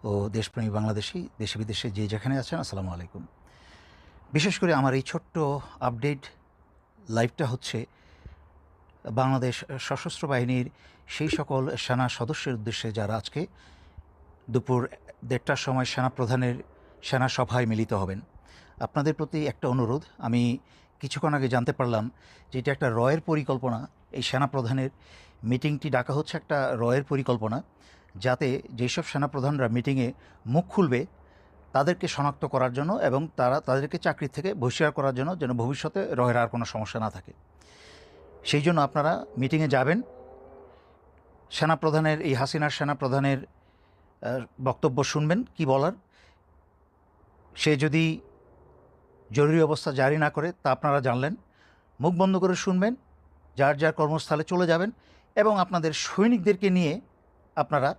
ও দেশপ্রেমী বাংলাদেশি দেশে বিদেশে যে যেখানে আছেন আসসালামু আলাইকুম। বিশেষ করে আমার এই ছোট্ট আপডেট লাইভটা হচ্ছে বাংলাদেশ সশস্ত্র বাহিনীর সেই সকল সেনা সদস্যের উদ্দেশ্যে যারা আজকে দুপুর ১:৩০টার সময় সেনাপ্রধানের সেনা সভায় মিলিত হবেন। আপনাদের প্রতি একটা অনুরোধ, আমি কিছুক্ষণ আগে জানতে পারলাম যে এটা একটা রয়ের পরিকল্পনা। এই সেনাপ্রধানের মিটিংটি ডাকা হচ্ছে একটা রয়ের পরিকল্পনা, যাতে যেসব সেনাপ্রধানরা মিটিংয়ে মুখ খুলবে তাদেরকে শনাক্ত করার জন্য এবং তাদেরকে চাকরি থেকে বহিষ্কার করার জন্য, যেন ভবিষ্যতে রয়ের আর কোনো সমস্যা না থাকে। সেই জন্য আপনারা মিটিংয়ে যাবেন, সেনাপ্রধানের এই হাসিনার সেনাপ্রধানের বক্তব্য শুনবেন কি বলার। সে যদি জরুরি অবস্থা জারি না করে তা আপনারা জানলেন, মুখ বন্ধ করে শুনবেন, যার যার কর্মস্থলে চলে যাবেন এবং আপনাদের সৈনিকদেরকে নিয়ে আপনারা